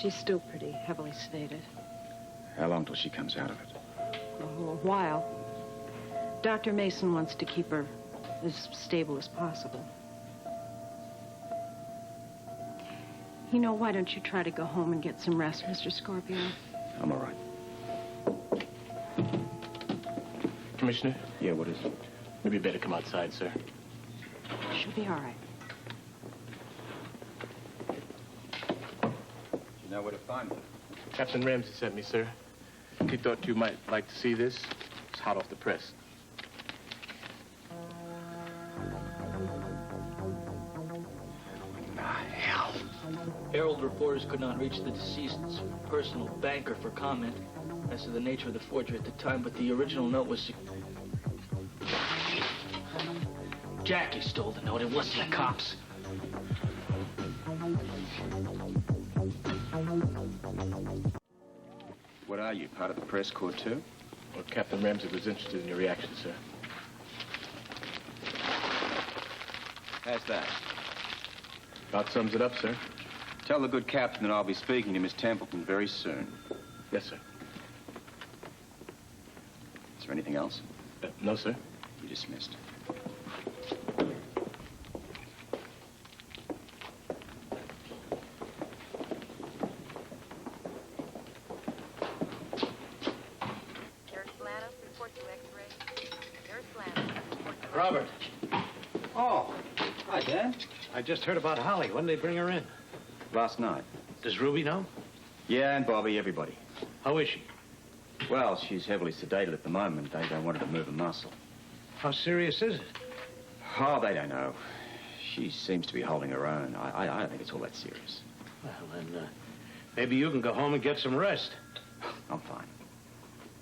She's still pretty heavily sedated. How long till she comes out of it? A while. Dr. Mason wants to keep her as stable as possible. You know, why don't you try to go home and get some rest, Mr. Scorpio? I'm all right. Commissioner? Yeah, what is it? Maybe you better come outside, sir. She'll be all right. You know where to find her? Captain Ramsey sent me, sir. He thought you might like to see this. It's hot off the press. Herald reporters could not reach the deceased's personal banker for comment as to the nature of the forgery at the time, but the original note was... Jackie stole the note. It wasn't the cops. What are you, part of the press corps, too? Well, Captain Ramsey was interested in your reaction, sir. How's that? About sums it up, sir. Tell the good captain that I'll be speaking to Miss Templeton very soon. Yes, sir. Is there anything else? No, sir. You're dismissed. Robert. Oh, hi, Dan. I just heard about Holly. When did they bring her in? Last night. Does Ruby know? Yeah, and Bobbie, everybody. How is she? Well, she's heavily sedated at the moment. They don't want her to move a muscle. How serious is it? Oh, they don't know. She seems to be holding her own. I don't think it's all that serious. Well, then, maybe you can go home and get some rest. I'm fine.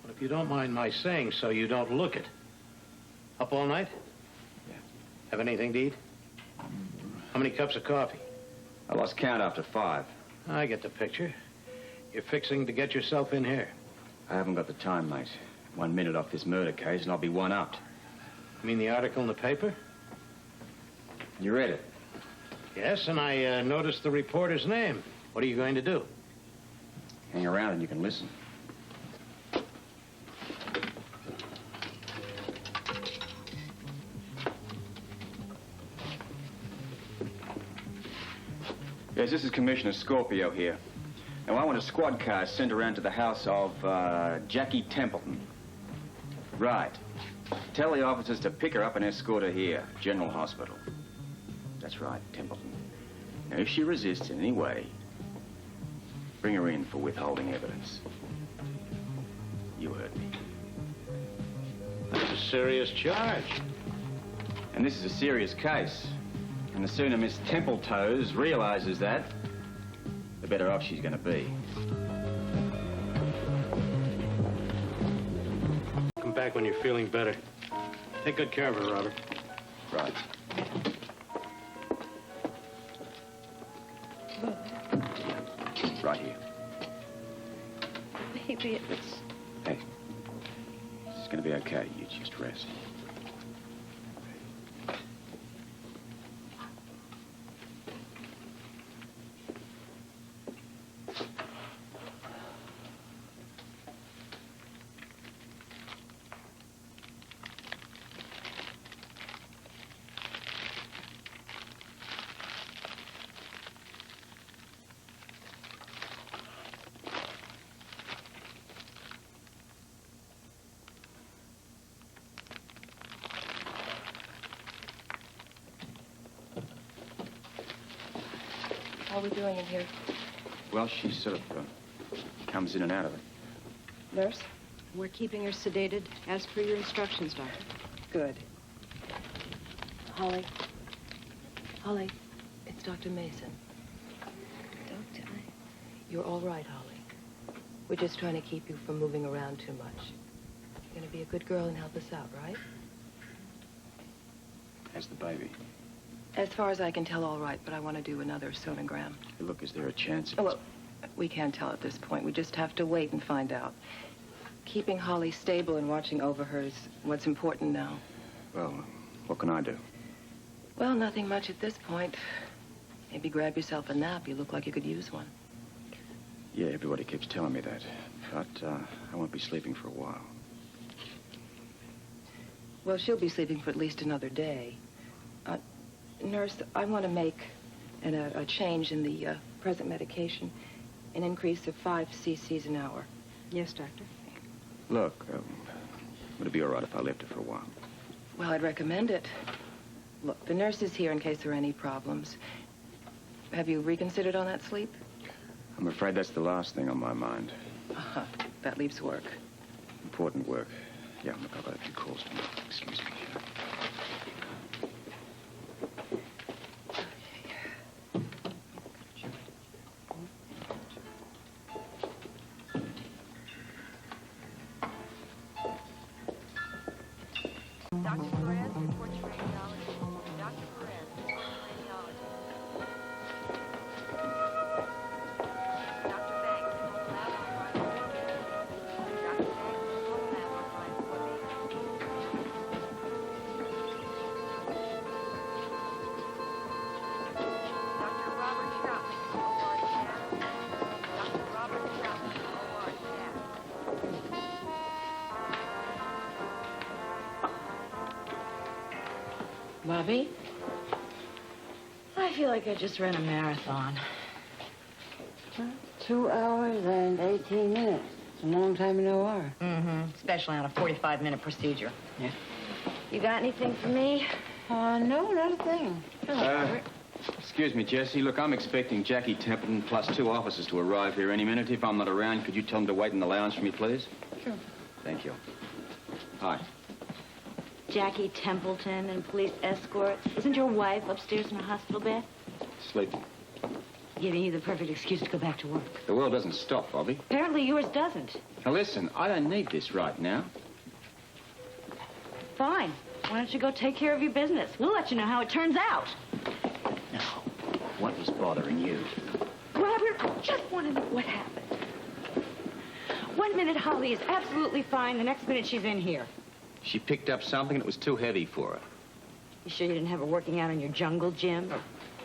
But if you don't mind my saying so, you don't look it. Up all night? Yeah. Have anything to eat? How many cups of coffee? I lost count after 5. I get the picture. You're fixing to get yourself in here. I haven't got the time, mate. 1 minute off this murder case and I'll be one-upped. You mean the article in the paper? You read it? Yes, and I noticed the reporter's name. What are you going to do? Hang around and you can listen. Yes, this is Commissioner Scorpio here. Now, I want a squad car sent around to the house of Jackie Templeton. Right. Tell the officers to pick her up and escort her here, General Hospital. That's right, Templeton. Now, if she resists in any way, bring her in for withholding evidence. You heard me. That's a serious charge. And this is a serious case. And the sooner Miss Templetoes realizes that, the better off she's going to be. Come back when you're feeling better. Take good care of her, Robert. Right. Right here. Baby, Hey, it's going to be okay. You just rest. How are we doing in here? Well, she sort of comes in and out of it. Nurse? we're keeping her sedated as per your instructions, Doctor. Good. Holly? Holly, it's Dr. Mason. Doctor, You're all right, Holly. We're just trying to keep you from moving around too much. You're gonna be a good girl and help us out, right? How's the baby? As far as I can tell, all right, but I want to do another sonogram. Hey, look, is there a chance? Oh, well, we can't tell at this point. We just have to wait and find out. Keeping Holly stable and watching over her is what's important now. Well, what can I do? Well, nothing much at this point. Maybe grab yourself a nap. You look like you could use one. Yeah, everybody keeps telling me that. But I won't be sleeping for a while. Well, she'll be sleeping for at least another day. Nurse, I want to make a change in the present medication, an increase of 5 cc's an hour. Yes, Doctor. Look, would it be all right if I left her for a while? Well, I'd recommend it. Look, the nurse is here in case there are any problems. Have you reconsidered on that sleep? I'm afraid that's the last thing on my mind. That leaves work. Important work. Yeah, look, I've got a few calls to make. Excuse me. Dr. Perez reports your radiology. Dr. Perez reports your radiology. Dr. Banks, call the lab on line 4B. Dr. Banks, call the lab on line 4B. Dr. Robert Trout, OR staff. Dr. Robert Trout, OR staff. Bobbie? I feel like I just ran a marathon. 2 hours and 18 minutes. It's a long time in OR. Mm-hmm. Especially on a 45-minute procedure. Yeah. You got anything for me? No, not a thing. Excuse me, Jesse. Look, I'm expecting Jackie Templeton plus 2 officers to arrive here any minute. If I'm not around, could you tell them to wait in the lounge for me, please? Sure. Thank you. Hi. Jackie Templeton and police escort. Isn't your wife upstairs in a hospital bed? Sleeping. Giving you the perfect excuse to go back to work. The world doesn't stop, Bobbie. Apparently yours doesn't. Now, listen, I don't need this right now. Fine. Why don't you go take care of your business? We'll let you know how it turns out. Now, what is bothering you? Robert, I just want to know what happened. 1 minute Holly is absolutely fine. The next minute she's in here. She picked up something that was too heavy for her. You sure you didn't have her working out in your jungle gym? Or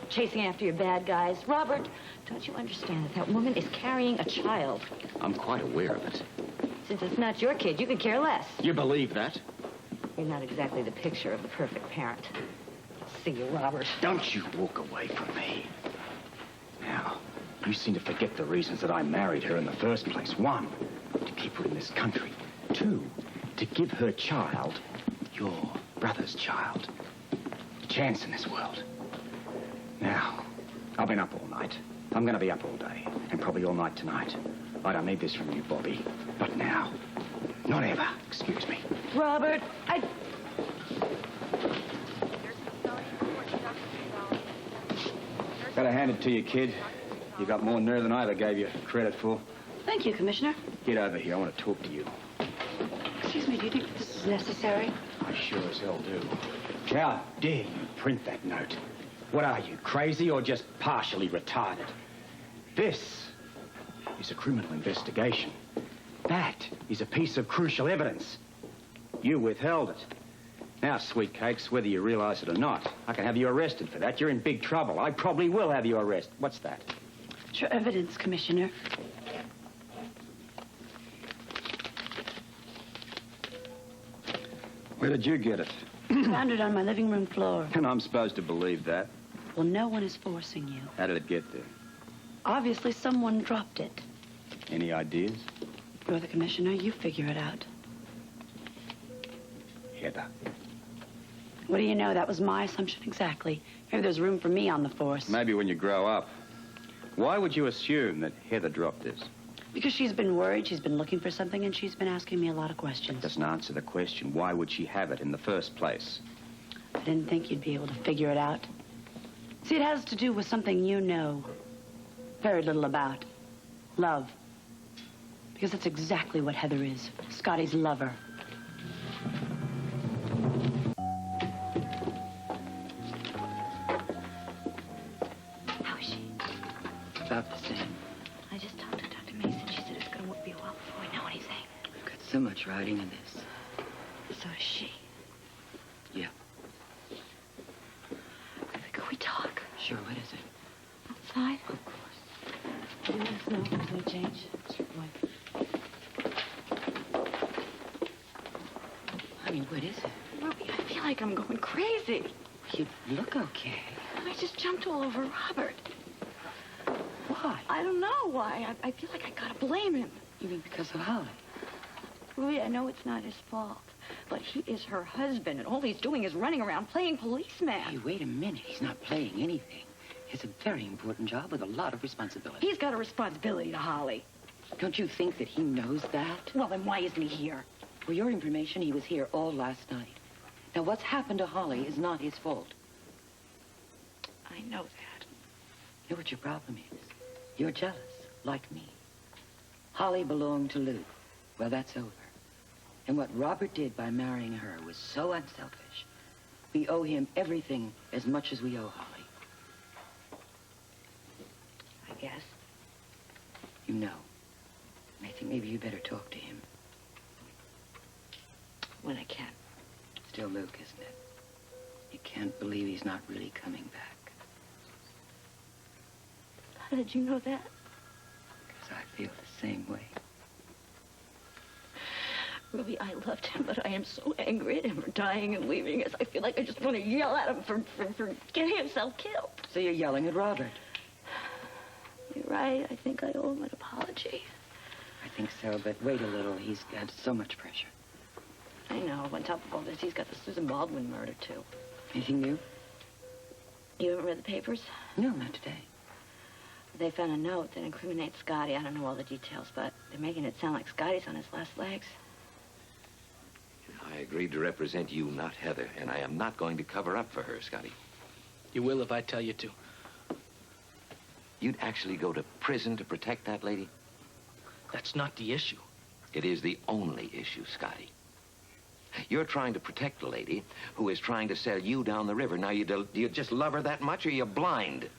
chasing after your bad guys? Robert, don't you understand that woman is carrying a child? I'm quite aware of it. Since it's not your kid, you can care less. You believe that? You're not exactly the picture of the perfect parent. See you, Robert. Don't you walk away from me. Now, you seem to forget the reasons that I married her in the first place. 1, to keep her in this country. 2, to give her child, your brother's child, a chance in this world. Now, I've been up all night. I'm going to be up all day, and probably all night tonight. I don't need this from you, Bobbie. But now, not ever. Excuse me. Robert, Gotta hand it to you, kid. You got more nerve than I ever gave you credit for. Thank you, Commissioner. Get over here. I want to talk to you. Excuse me, do you think this is necessary? I sure as hell do. How dare you print that note? What are you, crazy or just partially retarded? This is a criminal investigation. That is a piece of crucial evidence. You withheld it. Now, sweet cakes, whether you realize it or not, I can have you arrested for that. You're in big trouble. I probably will have you arrested. What's that? It's your evidence, Commissioner. Where did you get it? Found it on my living room floor. And I'm supposed to believe that. Well, no one is forcing you. How did it get there? Obviously, someone dropped it. Any ideas? You're the commissioner. You figure it out. Heather. What do you know? That was my assumption exactly. Maybe there's room for me on the force. Maybe when you grow up. Why would you assume that Heather dropped this? Because she's been worried, she's been looking for something, and she's been asking me a lot of questions. Doesn't answer the question. Why would she have it in the first place? I didn't think you'd be able to figure it out. See, it has to do with something you know very little about. Love. Because that's exactly what Heather is. Scotty's lover. How is she? About the same. I just talked to Dr. Mason. She said it's going to be a while before we know anything. I've got so much riding in this. So is she. Yeah. Could we talk? Sure, what is it? Outside? Of course. You let us know if there's any change. Certainly. Honey, what is it? Ruby, I feel like I'm going crazy. You look okay. I just jumped all over Robert. Why? I don't know why. I feel like I gotta blame him. You mean because of Holly? Ruby, I know it's not his fault, but he is her husband, and all he's doing is running around playing policeman. Hey, wait a minute. He's not playing anything. It's a very important job with a lot of responsibility. He's got a responsibility to Holly. Don't you think that he knows that? Well, then why isn't he here? For your information, he was here all last night. Now, what's happened to Holly is not his fault. I know that. You know what your problem is? You're jealous, like me. Holly belonged to Luke. Well, that's over. And what Robert did by marrying her was so unselfish. We owe him everything as much as we owe Holly. I guess. You know. And I think maybe you better talk to him. When I can. Still Luke, isn't it? You can't believe he's not really coming back. How did you know that? Because I feel the same way. Ruby, I loved him, but I am so angry at him for dying and leaving us. I feel like I just want to yell at him for getting himself killed. So you're yelling at Robert? You're right. I think I owe him an apology. I think so, but wait a little. He's got so much pressure. I know. On top of all this, he's got the Susan Baldwin murder, too. Anything new? You haven't read the papers? No, not today. They found a note that incriminates Scotty. I don't know all the details, but they're making it sound like Scotty's on his last legs. I agreed to represent you, not Heather, and I am not going to cover up for her, Scotty. You will if I tell you to. You'd actually go to prison to protect that lady? That's not the issue. It is the only issue, Scotty. You're trying to protect the lady who is trying to sell you down the river. Now, do you just love her that much, or are you blind?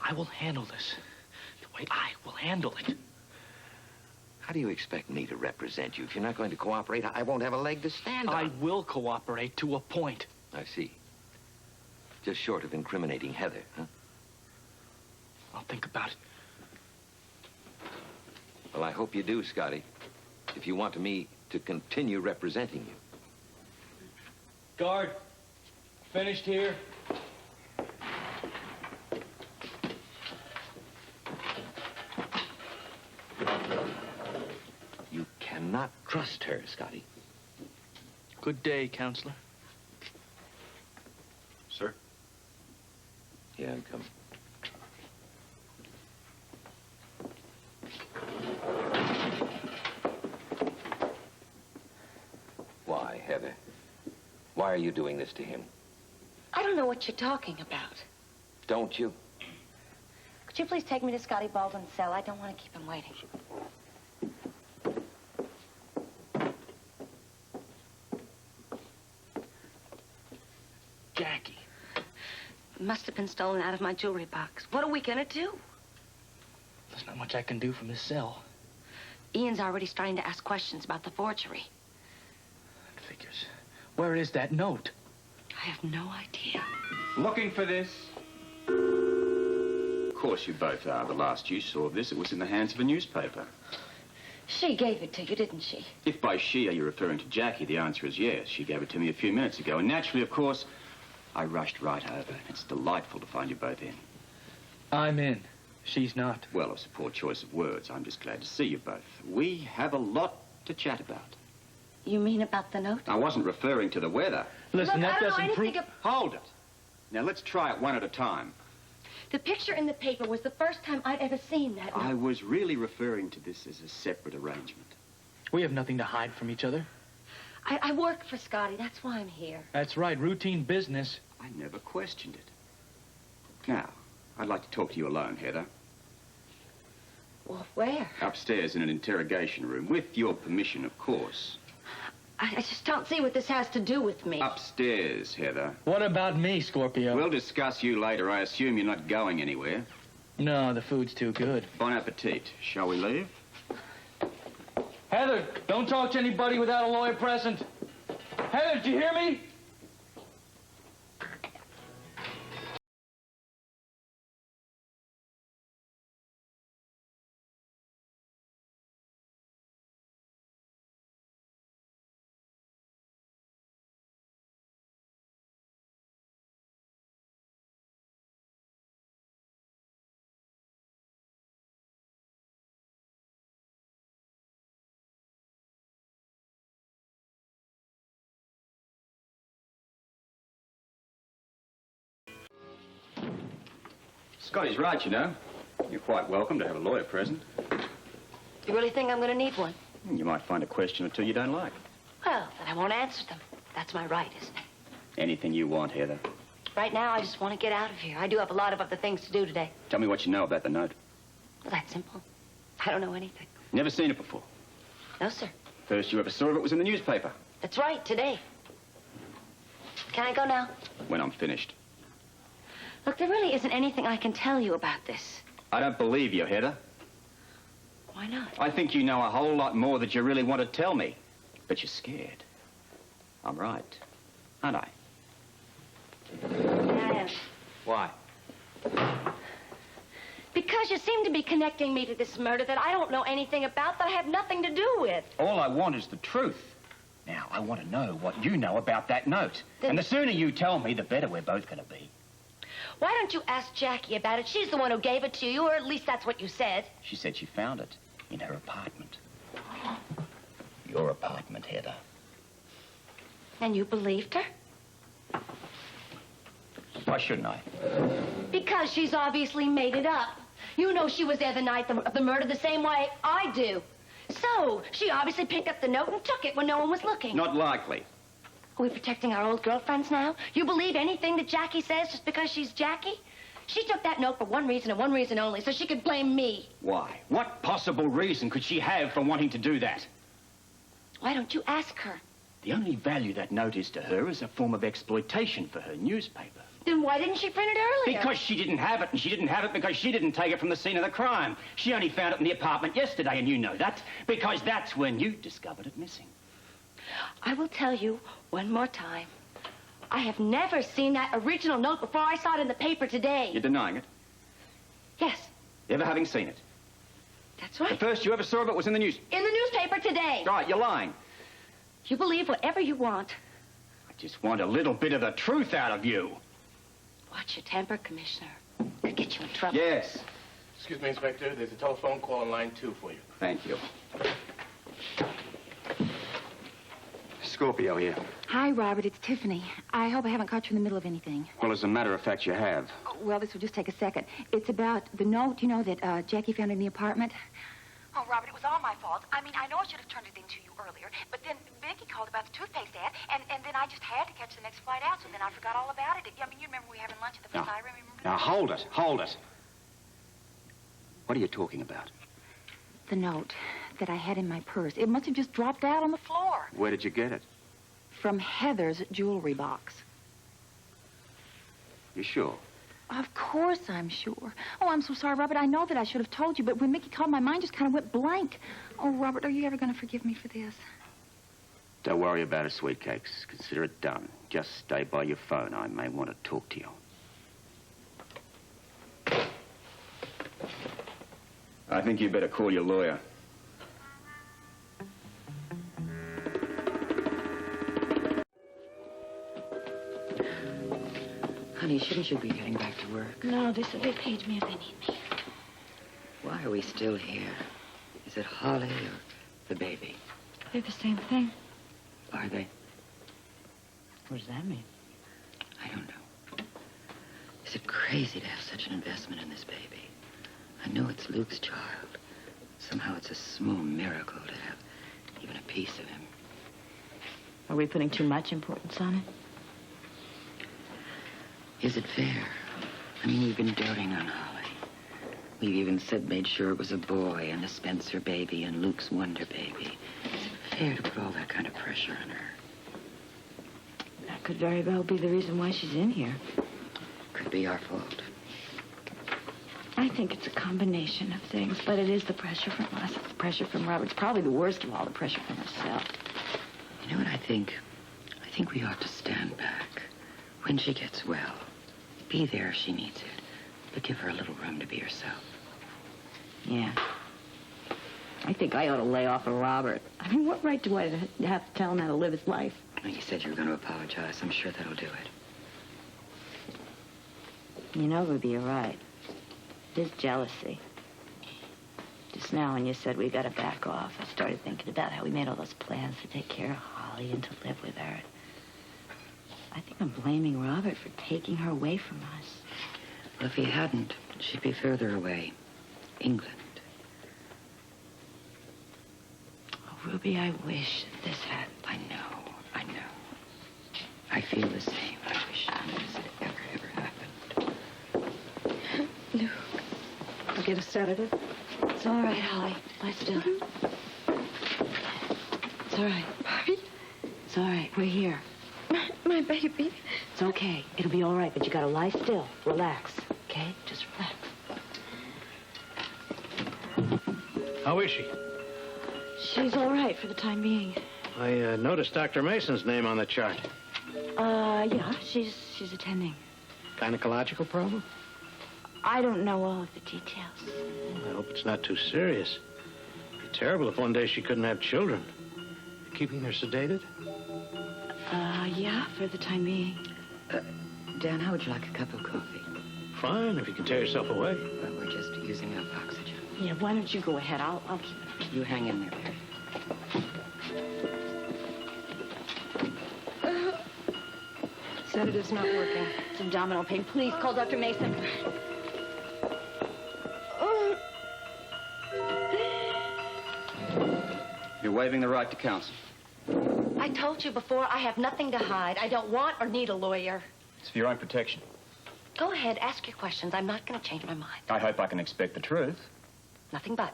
I will handle this the way I will handle it. How do you expect me to represent you? If you're not going to cooperate, I won't have a leg to stand on. I will cooperate to a point. I see. Just short of incriminating Heather, huh? I'll think about it. Well, I hope you do, Scotty, if you want me to continue representing you. Guard, finished here. You cannot trust her, Scotty. Good day, Counselor. Sir? Yeah, I'm coming. Why, Heather? Why are you doing this to him? I don't know what you're talking about. Don't you? Could you please take me to Scotty Baldwin's cell? I don't want to keep him waiting. Jackie. It must have been stolen out of my jewelry box. What are we gonna do? There's not much I can do from this cell. Ian's already starting to ask questions about the forgery. That figures. Where is that note? I have no idea. Looking for this? Of course you both are. The last you saw of this, it was in the hands of a newspaper. She gave it to you, didn't she? If by she are you referring to Jackie, the answer is yes. She gave it to me a few minutes ago. And naturally, of course, I rushed right over. It's delightful to find you both in. I'm in. She's not. Well, it's a poor choice of words. I'm just glad to see you both. We have a lot to chat about. You mean about the note? I wasn't referring to the weather. Listen, Look, that doesn't prove... Hold it. Now, let's try it one at a time. The picture in the paper was the first time I'd ever seen that note. I was really referring to this as a separate arrangement. We have nothing to hide from each other. I work for Scotty. That's why I'm here. That's right, routine business. I never questioned it. Now, I'd like to talk to you alone, Heather. Well, where? Upstairs in an interrogation room, with your permission, of course. I just don't see what this has to do with me. Upstairs, Heather. What about me, Scorpio? We'll discuss you later. I assume you're not going anywhere. No, the food's too good. Bon appetit. Shall we leave? Heather, don't talk to anybody without a lawyer present. Heather, do you hear me? Scotty's right, you know. You're quite welcome to have a lawyer present. You really think I'm going to need one? You might find a question or two you don't like. Well, then I won't answer them. That's my right, isn't it? Anything you want, Heather. Right now, I just want to get out of here. I do have a lot of other things to do today. Tell me what you know about the note. Well, that's simple. I don't know anything. Never seen it before. No, sir. First you ever saw of it was in the newspaper. That's right, today. Can I go now? When I'm finished. Look, there really isn't anything I can tell you about this. I don't believe you, Heather. Why not? I think you know a whole lot more that you really want to tell me. But you're scared. I'm right, aren't I? Yeah, I am. Why? Because you seem to be connecting me to this murder that I don't know anything about, that I have nothing to do with. All I want is the truth. Now, I want to know what you know about that note. And the sooner you tell me, the better we're both going to be. Why don't you ask Jackie about it? She's the one who gave it to you, or at least that's what you said. She said she found it in her apartment. Your apartment, Heather. And you believed her? Why shouldn't I? Because she's obviously made it up. You know she was there the night of the murder the same way I do. So, she obviously picked up the note and took it when no one was looking. Not likely. Are we protecting our old girlfriends now? You believe anything that Jackie says just because she's Jackie? She took that note for one reason and one reason only, so she could blame me. Why? What possible reason could she have for wanting to do that? Why don't you ask her? The only value that note is to her is a form of exploitation for her newspaper. Then why didn't she print it earlier? Because she didn't have it, and she didn't have it because she didn't take it from the scene of the crime. She only found it in the apartment yesterday, and you know that, because that's when you discovered it missing. I will tell you one more time. I have never seen that original note before. I saw it in the paper today. You're denying it? Yes. Ever having seen it? That's right. The first you ever saw of it was in the news. In the newspaper today. Right, you're lying. You believe whatever you want. I just want a little bit of the truth out of you. Watch your temper, Commissioner. Could get you in trouble. Yes. Excuse me, Inspector. There's a telephone call on line 2 for you. Thank you. Scorpio here. Hi, Robert. It's Tiffany. I hope I haven't caught you in the middle of anything. Well, as a matter of fact, you have. Well, this will just take a second. It's about the note, you know, that Jackie found in the apartment. Oh, Robert, it was all my fault. I mean, I know I should have turned it in to you earlier, but then Vicky called about the toothpaste ad, and then I just had to catch the next flight out, so then I forgot all about it. I mean, you remember we were having lunch at the Versailles, remember that? Now, hold it. What are you talking about? The note that I had in my purse. It must have just dropped out on the floor. Where did you get it? From Heather's jewelry box. You sure? Of course I'm sure. Oh, I'm so sorry, Robert. I know that I should have told you, but when Mickey called, my mind just kind of went blank. Oh, Robert, are you ever going to forgive me for this? Don't worry about it, sweet cakes. Consider it done. Just stay by your phone. I may want to talk to you. I think you better call your lawyer. Honey, shouldn't you be getting back to work? No, they said they paid me if they need me. Why are we still here? Is it Holly or the baby? They're the same thing. Are they? What does that mean? I don't know. Is it crazy to have such an investment in this baby? I know it's Luke's child. Somehow it's a small miracle to have even a piece of him. Are we putting too much importance on it? Is it fair? I mean, we've been doting on Holly. We've even made sure it was a boy and a Spencer baby and Luke's wonder baby. Is it fair to put all that kind of pressure on her? That could very well be the reason why she's in here. Could be our fault. I think it's a combination of things, but it is the pressure from us. It's the pressure from Robert. It's probably the worst of all, the pressure from herself. You know what I think? I think we ought to stand back. When she gets well, be there if she needs it, but give her a little room to be herself. Yeah. I think I ought to lay off of Robert. I mean, what right do I have to tell him how to live his life? Well, you said you were going to apologize. I'm sure that'll do it. You know, Ruby, you're right. It is jealousy. Just now when you said we got to back off, I started thinking about how we made all those plans to take care of Holly and to live with her. I think I'm blaming Robert for taking her away from us. Well, if he hadn't, she'd be further away. England. Oh, Ruby, I wish this had... I know. I feel the same. I wish none of this had ever happened. Luke. I'll get a sedative. It's all right, Holly. Lie still. It's all right. Bobbie? It's all right. We're here. My baby. It's okay. It'll be all right, but you gotta lie still. Relax, okay? Just relax. How is she? She's all right for the time being. I noticed Dr. Mason's name on the chart. Yeah, she's attending. Gynecological problem? I don't know all of the details. I hope it's not too serious. It'd be terrible if one day she couldn't have children. You're keeping her sedated? Yeah, for the time being. Dan, how would you like a cup of coffee? Fine, if you can tear yourself away. Well, we're just using up oxygen. Yeah, why don't you go ahead? I'll keep it. You hang in there, Mary. Sedative's not working. It's abdominal pain. Please call Dr. Mason. You're waiving the right to counsel. I told you before, I have nothing to hide. I don't want or need a lawyer. It's for your own protection. Go ahead, ask your questions. I'm not going to change my mind. I hope I can expect the truth. Nothing but.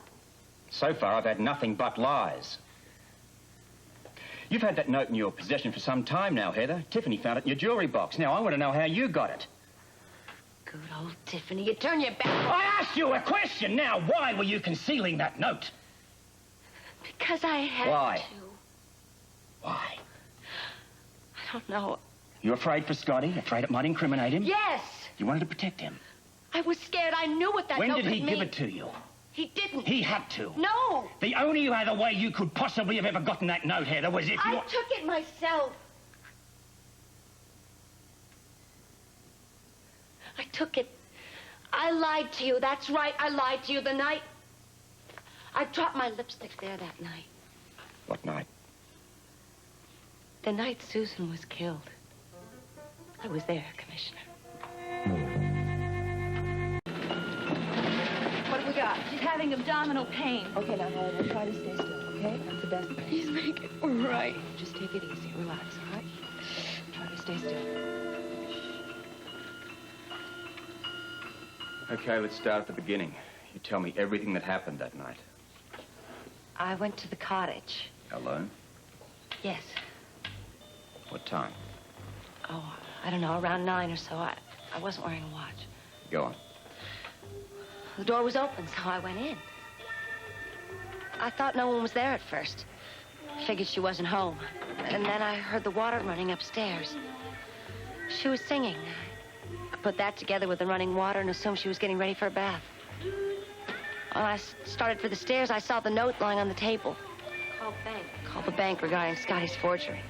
So far, I've had nothing but lies. You've had that note in your possession for some time now, Heather. Tiffany found it in your jewelry box. Now, I want to know how you got it. Good old Tiffany. You turn your back. I asked you a question. Now, why were you concealing that note? Because I had Why? to. Why? I don't know. You afraid for Scotty? Afraid it might incriminate him? Yes. You wanted to protect him. I was scared. I knew what that When note did would he mean. give it to you? He didn't. He had to. No. The only other way you could possibly have ever gotten that note, Heather, was if you... I took it myself. I took it. I lied to you. That's right. I lied to you the night. I dropped my lipstick there that night. What night? The night Susan was killed. I was there, Commissioner. What have we got? She's having abdominal pain. Okay, now, Holly, we'll try to stay still, okay? That's the best thing. Please make it all right. Just take it easy. Relax, all right? Try to stay still. Okay, let's start at the beginning. You tell me everything that happened that night. I went to the cottage. Alone? Yes. What time? Oh, I don't know, around 9 or so. I wasn't wearing a watch. Go on. The door was open, so I went in. I thought no one was there at first. Figured she wasn't home. And then I heard the water running upstairs. She was singing. I put that together with the running water and assumed she was getting ready for a bath. When I started for the stairs, I saw the note lying on the table. Called the bank regarding Scotty's forgery.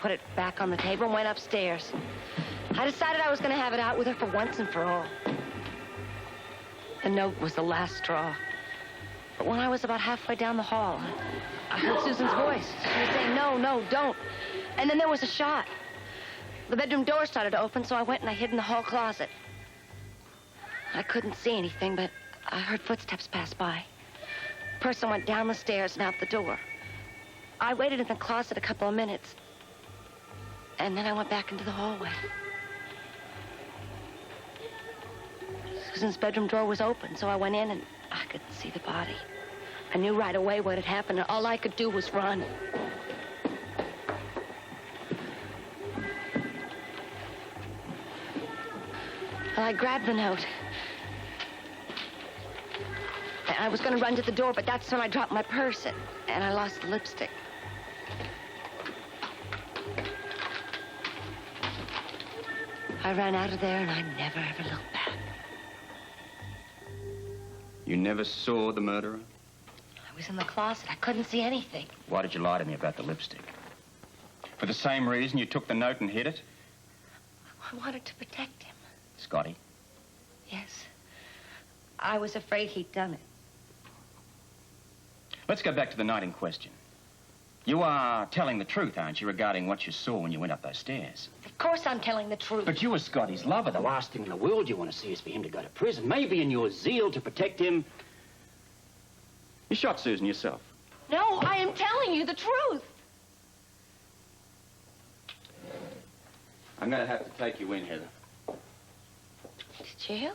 Put it back on the table and went upstairs. I decided I was going to have it out with her for once and for all. The note was the last straw. But when I was about halfway down the hall, I heard Susan's voice. She was saying, no, no, don't. And then there was a shot. The bedroom door started to open, so I went and I hid in the hall closet. I couldn't see anything, but I heard footsteps pass by. A person went down the stairs and out the door. I waited in the closet a couple of minutes, and then I went back into the hallway. Susan's bedroom door was open, so I went in and I couldn't see the body. I knew right away what had happened, and all I could do was run. Well, I grabbed the note. I was going to run to the door, but that's when I dropped my purse, and I lost the lipstick. I ran out of there, and I never, ever looked back. You never saw the murderer? I was in the closet. I couldn't see anything. Why did you lie to me about the lipstick? For the same reason you took the note and hid it? I wanted to protect him. Scotty? Yes. I was afraid he'd done it. Let's go back to the night in question. You are telling the truth, aren't you, regarding what you saw when you went up those stairs? Of course I'm telling the truth. But you were Scotty's lover. The last thing in the world you want to see is for him to go to prison. Maybe in your zeal to protect him... You shot Susan yourself. No, I am telling you the truth. I'm going to have to take you in, Heather. To jail?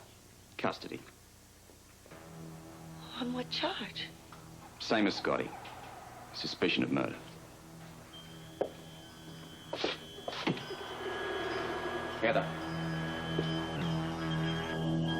Custody. On what charge? Same as Scotty. Suspicion of murder. Heather.